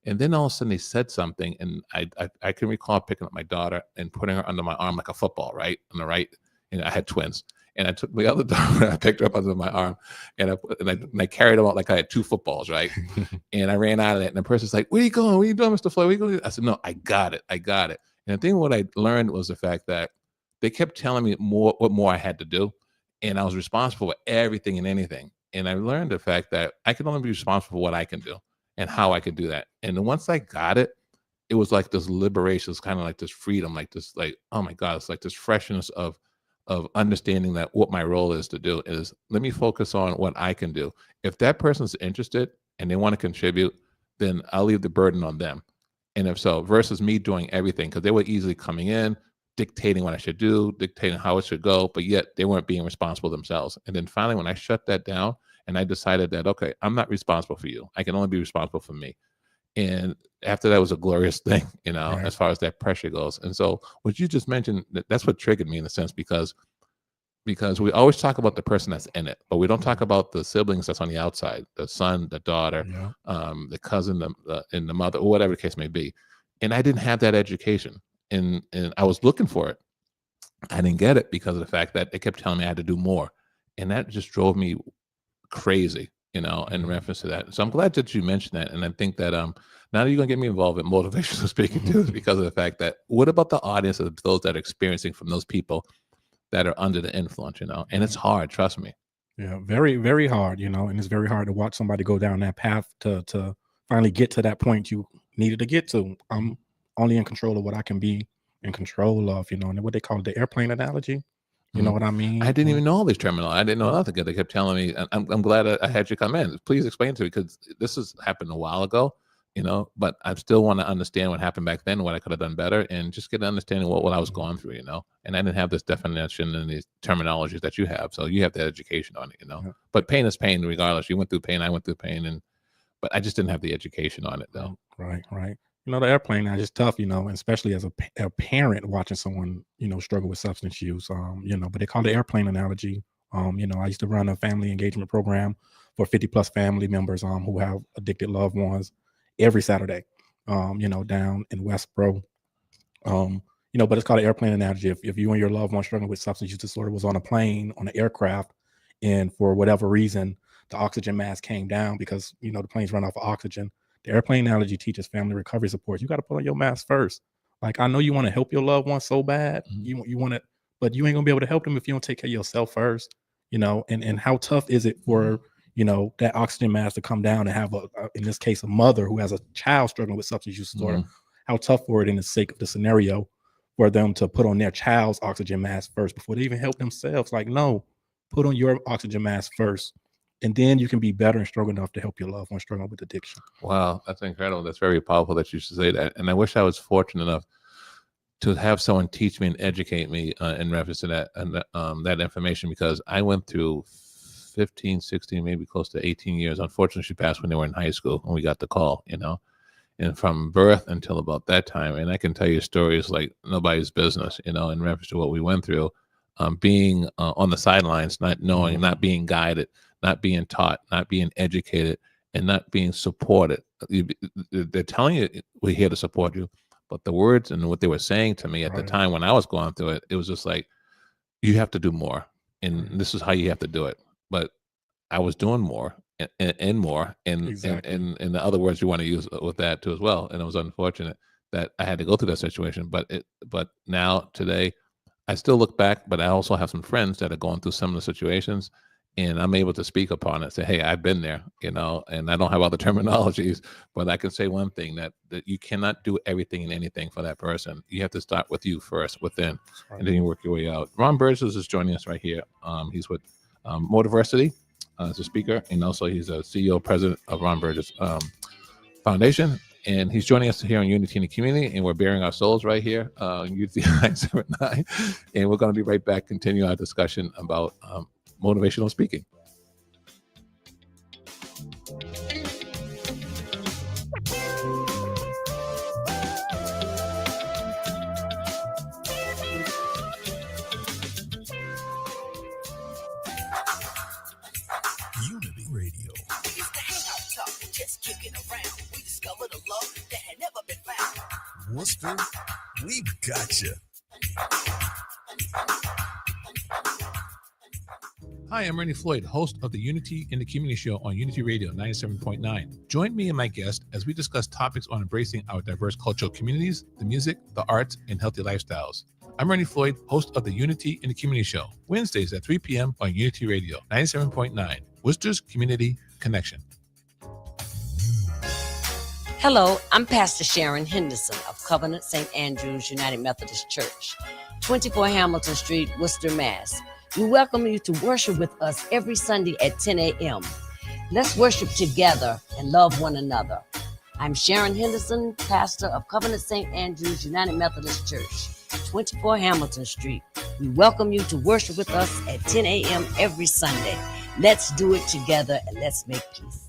And then all of a sudden they said something, and I can recall picking up my daughter and putting her under my arm like a football, right? On the right. And I had twins. And I took my other daughter and I picked her up under my arm, and I carried them out like I had 2 footballs, right? And I ran out of that. And the person's like, where are you going? What are you doing, Mr. Floyd? Where are you going? I said, no, I got it. And the thing what I learned was the fact that they kept telling me what more I had to do. And I was responsible for everything and anything. And I learned the fact that I can only be responsible for what I can do and how I can do that. And then once I got it, it was like this liberation. It's kind of like this freedom, like this, like, oh my God, it's like this freshness of understanding that what my role is to do is, let me focus on what I can do. If that person's interested and they want to contribute, then I'll leave the burden on them. And if so, versus me doing everything, because they were easily coming in, dictating what I should do, dictating how it should go, but yet they weren't being responsible themselves. And then finally, when I shut that down and I decided that, okay, I'm not responsible for you. I can only be responsible for me. And after that was a glorious thing, right, as far as that pressure goes. And so what you just mentioned, that's what triggered me in a sense, because we always talk about the person that's in it, but we don't talk about the siblings that's on the outside, the son, the daughter, the cousin, and the mother, or whatever the case may be. And I didn't have that education. And I was looking for it. I didn't get it because of the fact that they kept telling me I had to do more. And that just drove me crazy, in reference to that. So I'm glad that you mentioned that. And I think that now that you're going to get me involved in motivational speaking too, is because of the fact that what about the audience of those that are experiencing from those people that are under the influence, and it's hard, trust me. Yeah, very, very hard, and it's very hard to watch somebody go down that path to finally get to that point you needed to get to. I'm only in control of what I can be in control of, and what they call the airplane analogy. You know what I mean? I didn't even know all these terminology. I didn't know nothing. They kept telling me, and I'm glad I had you come in. Please explain to me, because this has happened a while ago, but I still want to understand what happened back then, what I could have done better, and just get an understanding of what I was going through, and I didn't have this definition and these terminologies that you have. So you have the education on it, Yeah. but pain is pain regardless. You went through pain, I went through pain, but I just didn't have the education on it though. Right. The airplane is just tough, and especially as a parent watching someone, struggle with substance use, but they call it the airplane analogy. I used to run a family engagement program for 50 plus family members who have addicted loved ones every Saturday, down in Westboro. But it's called an airplane analogy. If you and your loved one struggling with substance use disorder was on a plane, on an aircraft, and for whatever reason, the oxygen mask came down because, the planes run off of oxygen. The airplane analogy teaches family recovery support. You got to put on your mask first. Like, I know you want to help your loved one so bad. You want it but you ain't gonna be able to help them if you don't take care of yourself first. And how tough is it for that oxygen mask to come down and have in this case, a mother who has a child struggling with substance use disorder? How tough for it in the sake of the scenario for them to put on their child's oxygen mask first before they even help themselves. Like, no, put on your oxygen mask first, and then you can be better and strong enough to help your loved one struggling with addiction. Wow, that's incredible. That's very powerful that you should say that. And I wish I was fortunate enough to have someone teach me and educate me in reference to that and that information, because I went through 15, 16, maybe close to 18 years. Unfortunately, she passed when they were in high school when we got the call, and from birth until about that time. And I can tell you stories like nobody's business, in reference to what we went through, being on the sidelines, not knowing, not being guided, not being taught, not being educated, and not being supported. They're telling you, we're here to support you. But the words and what they were saying to me at the time when I was going through it, it was just like, you have to do more. And this is how you have to do it. But I was doing more and more. And in the other words you want to use with that too as well. And it was unfortunate that I had to go through that situation. But now, today, I still look back, but I also have some friends that are going through similar situations. And I'm able to speak upon it, say, hey, I've been there, and I don't have all the terminologies, but I can say one thing, that you cannot do everything and anything for that person. You have to start with you first, within, and then you work your way out. Ron Burgess is joining us right here. He's with Motiversity as a speaker, and also he's a CEO, president of Ron Burgess Foundation. And he's joining us here on Unity in the Community, and we're bearing our souls right here on Unity 979. And we're going to be right back, continue our discussion about motivational speaking. Unity Radio. Just kicking around. We discovered a love that had never been found. Worcester, we've got you. Hi, I'm Ernie Floyd, host of the Unity in the Community show on Unity Radio 97.9. Join me and my guest as we discuss topics on embracing our diverse cultural communities, the music, the arts, and healthy lifestyles. I'm Ernie Floyd, host of the Unity in the Community show, Wednesdays at 3 p.m. on Unity Radio 97.9, Worcester's Community Connection. Hello, I'm Pastor Sharon Henderson of Covenant St. Andrew's United Methodist Church, 24 Hamilton Street, Worcester, Mass. We welcome you to worship with us every Sunday at 10 a.m. Let's worship together and love one another. I'm Sharon Henderson, pastor of Covenant St. Andrew's United Methodist Church, 24 Hamilton Street. We welcome you to worship with us at 10 a.m. every Sunday. Let's do it together and let's make peace.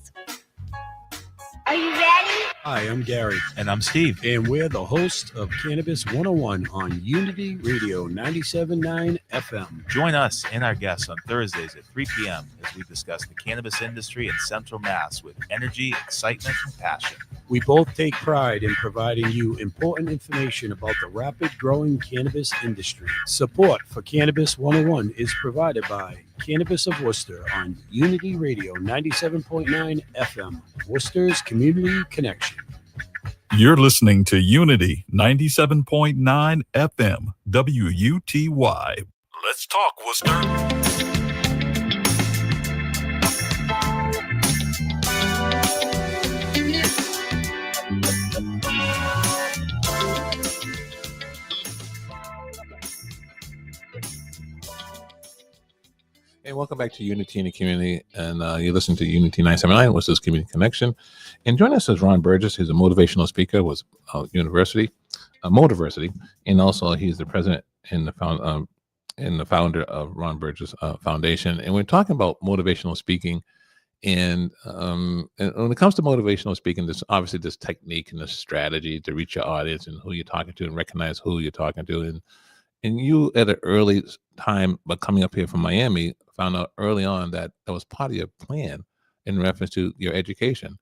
Are you ready? Hi, I'm Gary. And I'm Steve. And we're the host of Cannabis 101 on Unity Radio 97.9 FM. Join us and our guests on Thursdays at 3 p.m. as we discuss the cannabis industry in Central Mass with energy, excitement, and passion. We both take pride in providing you important information about the rapid growing cannabis industry. Support for Cannabis 101 is provided by Cannabis of Worcester on Unity Radio 97.9 FM, Worcester's Community Connection. You're listening to Unity 97.9 FM, WUTY. Let's talk, Worcester. Hey, welcome back to Unity in the Community, and you listen to Unity 979, which is Community Connection. And joining us is Ron Burgess. He's a motivational speaker with Motiversity, and also he's the president and the founder of Ron Burgess Foundation. And we're talking about motivational speaking. And when it comes to motivational speaking, there's obviously this technique and this strategy to reach your audience and who you're talking to and recognize who you're talking to. And you, at an early time, but coming up here from Miami, found out early on that was part of your plan in reference to your education.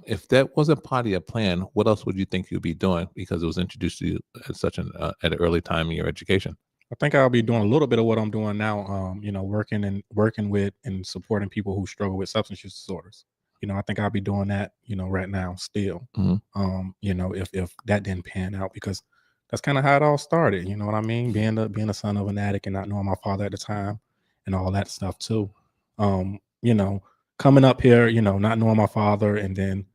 If that wasn't part of your plan, what else would you think you'd be doing because it was introduced to you at at an early time in your education? I think I'll be doing a little bit of what I'm doing now, working with and supporting people who struggle with substance use disorders. I think I'll be doing that, right now still. Mm-hmm. If that didn't pan out, because that's kind of how it all started. You know what I mean? Being the son of an addict and not knowing my father at the time and all that stuff too. You know, coming up here, you know, not knowing my father, and then,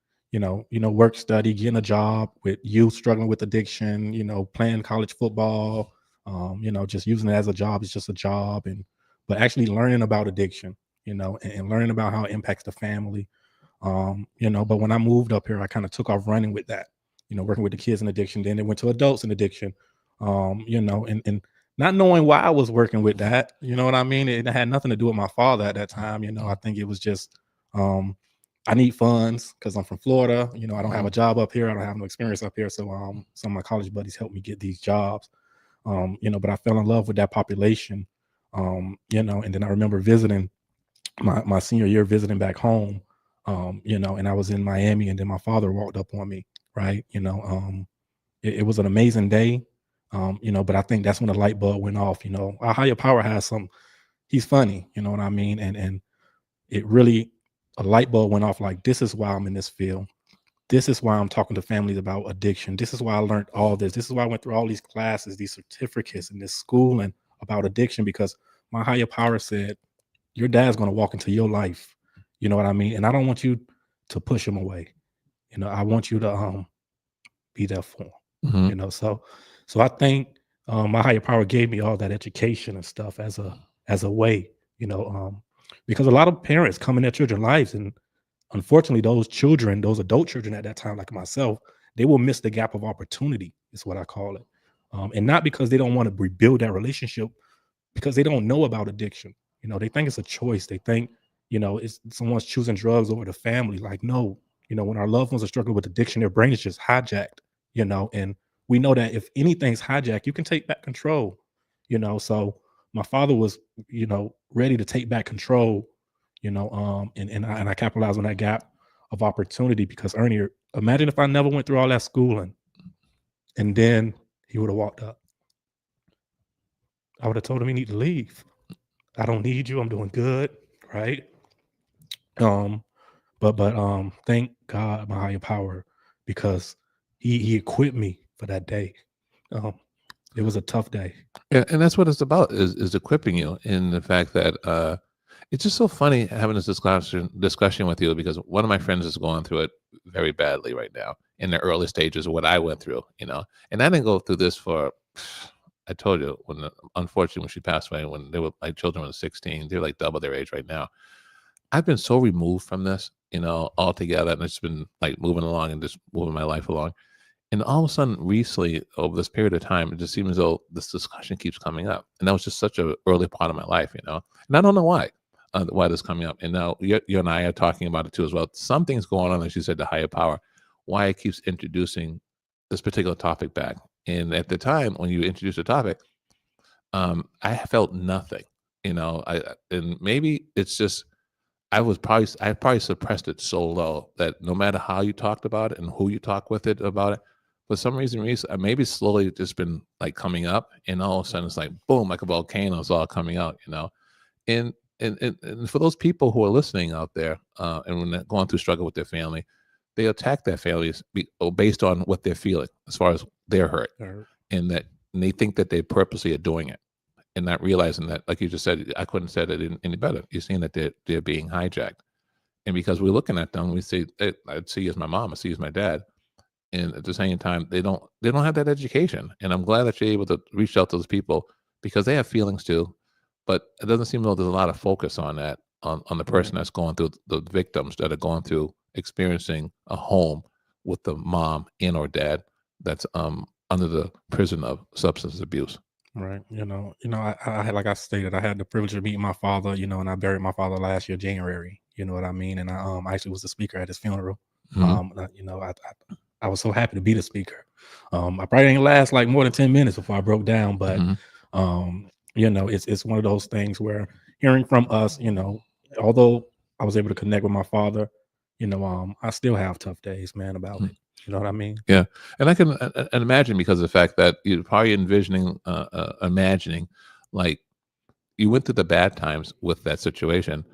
work, study, getting a job with youth struggling with addiction, playing college football, just using it as a job. It's just a job. But actually learning about addiction, and learning about how it impacts the family. But when I moved up here, I kind of took off running with that, working with the kids in addiction. Then it went to adults in addiction, and not knowing why I was working with that, you know what I mean? It had nothing to do with my father at that time. I think it was just, I need funds because I'm from Florida. I don't have a job up here. I don't have no experience up here. So some of my college buddies helped me get these jobs, but I fell in love with that population, and then I remember visiting my senior year, visiting back home, and I was in Miami, and then my father walked up on me, right? It was an amazing day. But I think that's when the light bulb went off. Our higher power has he's funny, you know what I mean? And it really, a light bulb went off, like, this is why I'm in this field. This is why I'm talking to families about addiction. This is why I learned all this. This is why I went through all these classes, these certificates, and this schooling about addiction, because my higher power said, your dad's going to walk into your life. You know what I mean? And I don't want you to push him away. I want you to be there for him, So I think my higher power gave me all that education and stuff as a way, because a lot of parents come in their children's lives, and unfortunately those adult children at that time, like myself, they will miss the gap of opportunity, is what I call it. And not because they don't want to rebuild that relationship, because they don't know about addiction. They think it's a choice. They think, it's someone's choosing drugs over the family. Like, no, when our loved ones are struggling with addiction, their brain is just hijacked, and we know that if anything's hijacked, you can take back control, so my father was, ready to take back control, and I capitalized on that gap of opportunity, because Ernie, imagine if I never went through all that schooling, and then he would have walked up. I would have told him he need to leave. I don't need you. I'm doing good. Right. But thank God, my higher power, because he equipped me for that day. It was a tough day. Yeah, and that's what it's about, is equipping you, in the fact that it's just so funny having this discussion with you, because one of my friends is going through it very badly right now, in the early stages of what I went through, and I didn't go through this for, I told you, unfortunately, when she passed away, when my children were 16, they're like double their age right now. I've been so removed from this, altogether, and it's been like moving along and just moving my life along. And all of a sudden, recently, over this period of time, it just seems as though this discussion keeps coming up. And that was just such an early part of my life, And I don't know why this is coming up. And now you and I are talking about it too as well. Something's going on, as you said, the higher power, why it keeps introducing this particular topic back. And at the time when you introduced the topic, I felt nothing, and maybe it's just, I probably suppressed it so low that no matter how you talked about it and who you talk with it about it, for some reason, maybe slowly just been like coming up, and all of a sudden it's like boom, like a volcano, it's all coming out, And for those people who are listening out there, and when they're going through struggle with their family, they attack their families based on what they're feeling as far as they're hurt, and they think that they purposely are doing it, and not realizing that, like you just said, I couldn't have said it any better. You're seeing that they're being hijacked, and because we're looking at them, we say, I'd see you as my mom, I see you as my dad, and at the same time, they don't have that education. And I'm glad that you're able to reach out to those people, because they have feelings too, but it doesn't seem though there's a lot of focus on that, on the person that's going through, the victims that are going through experiencing a home with the mom and or dad that's under the prison of substance abuse. Right. I had, like I stated, I had the privilege of meeting my father, and I buried my father last year, January, you know what I mean? And I actually was the speaker at his funeral. I was so happy to be the speaker. I probably didn't last like more than 10 minutes before I broke down, but it's one of those things where hearing from us, although I was able to connect with my father, I still have tough days, man, about it. You know what I mean? Yeah. And I can imagine, because of the fact that you're probably imagining, like, you went through the bad times with that situation.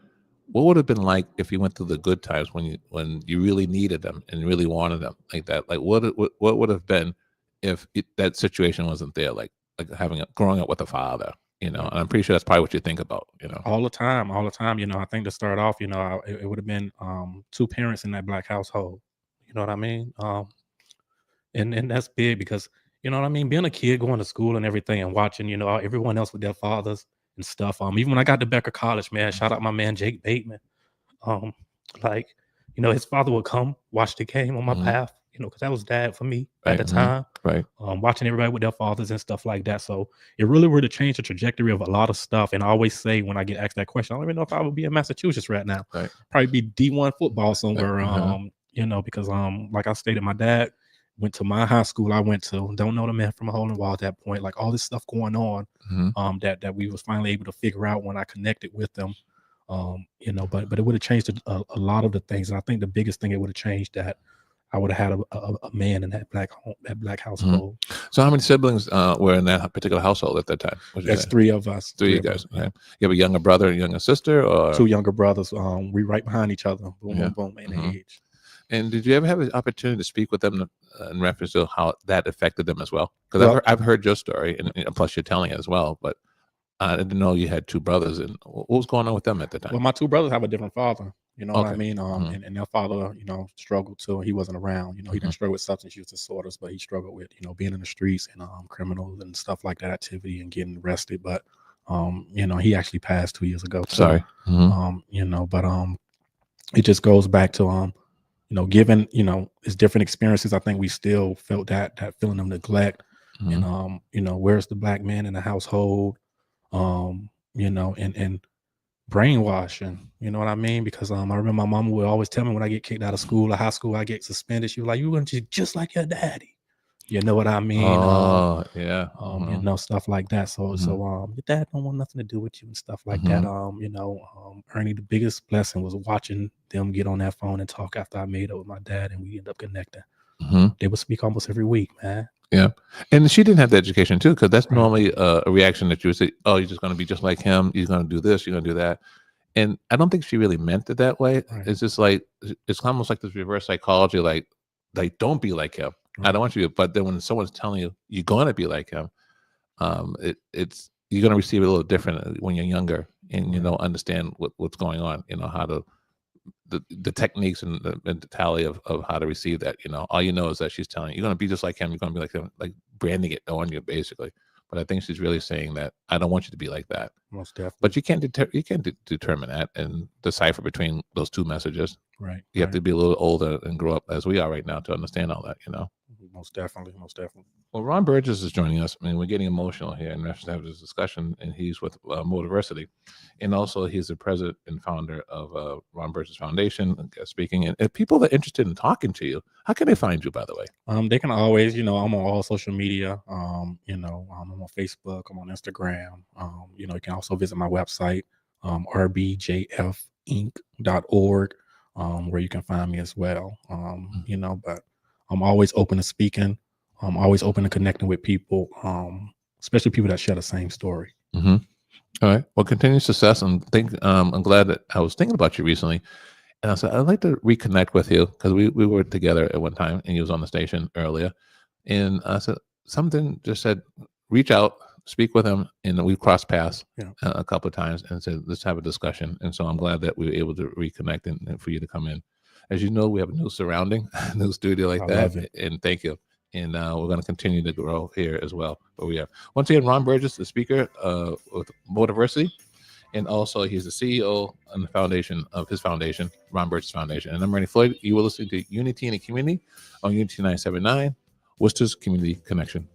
What would it have been like if you went through the good times when you really needed them and really wanted them like that? Like, what would have been if that situation wasn't there, like growing up with a father, and I'm pretty sure that's probably what you think about, all the time. I think to start off, it would have been 2 parents in that Black household. You know what I mean? And that's big because, you know what I mean? Being a kid, going to school and everything and watching, everyone else with their fathers and stuff. Even when I got to Becker College, man, shout out my man, Jake Bateman. His father would come watch the game on my path, because that was dad for me at the time. Right. Watching everybody with their fathers and stuff like that. So it really would have changed the trajectory of a lot of stuff. And I always say when I get asked that question, I don't even know if I would be in Massachusetts right now. Right. Probably be D1 football somewhere. Because like I stated, my dad went to my high school. I went to, don't know the man from a hole in the wall at that point. Like all this stuff going on, that we was finally able to figure out when I connected with them. But it would have changed a lot of the things. And I think the biggest thing it would have changed that I would have had a man in that black household. So how many siblings were in that particular household at that time? That's 3 of us. 3 of you guys. Okay. You have a younger brother and a younger sister, or 2 younger brothers. We right behind each other. Boom, boom, in age. And did you ever have an opportunity to speak with them in reference to how that affected them as well? Because I've heard your story, and plus you're telling it as well, but I didn't know you had 2 brothers. And what was going on with them at the time? Well, my 2 brothers have a different father. You know what I mean? And their father, struggled too. He wasn't around. He didn't struggle with substance use disorders, but he struggled with, being in the streets and criminals and stuff like that activity and getting arrested. But, he actually passed 2 years ago. Sorry. But it just goes back to, given, his different experiences, I think we still felt that feeling of neglect. And, where's the black man in the household? And brainwashing, you know what I mean? Because I remember my mom would always tell me when I get kicked out of school or high school, I get suspended. She was like, "You were just like your daddy." You know what I mean? Yeah. Stuff like that. So your dad don't want nothing to do with you and stuff like that. Ernie, the biggest blessing was watching them get on that phone and talk after I made up with my dad and we ended up connecting. They would speak almost every week, man. Yeah. And she didn't have the education too, because that's normally a reaction that you would say, "Oh, you're just going to be just like him. You're going to do this. You're going to do that." And I don't think she really meant it that way. Right. It's just like, it's almost like this reverse psychology, like don't be like him. Right. I don't want you to, but then when someone's telling you you're going to be like him, it's you're going to receive it a little different when you're younger and you don't understand what's going on, how to, the techniques and the mentality of how to receive that. All you know is that she's telling you, you're going to be just like him. You're going to be like him, like branding it on you basically. But I think she's really saying that I don't want you to be like that. Most definitely. But you can't determine that and decipher between those 2 messages. Right. You have to be a little older and grow up as we are right now to understand all that. Most definitely. Well, Ron Burgess is joining us. I mean, we're getting emotional here and we have to have this discussion, and he's with Motiversity. And also he's the president and founder of Ron Burgess Foundation, speaking. And if people are interested in talking to you, how can they find you, by the way? They can always, I'm on all social media. I'm on Facebook, I'm on Instagram. You can also visit my website, rbjfinc.org, where you can find me as well. But I'm always open to speaking. I'm always open to connecting with people, especially people that share the same story. All right. Well, continued success. And I'm glad that I was thinking about you recently. And I said, I'd like to reconnect with you because we were together at one time and you was on the station earlier. And I said, something just said, reach out, speak with him. And we crossed paths a couple of times and said, let's have a discussion. And so I'm glad that we were able to reconnect and for you to come in. As you know, we have a new surrounding, a new studio like that. And thank you. And we're going to continue to grow here as well. But we are. Once again, Ron Burgess, the speaker with Motiversity. And also, he's the CEO and the foundation of his foundation, Ron Burgess Foundation. And I'm Ernie Floyd. You were listening to Unity in the Community on Unity 979, Worcester's Community Connection.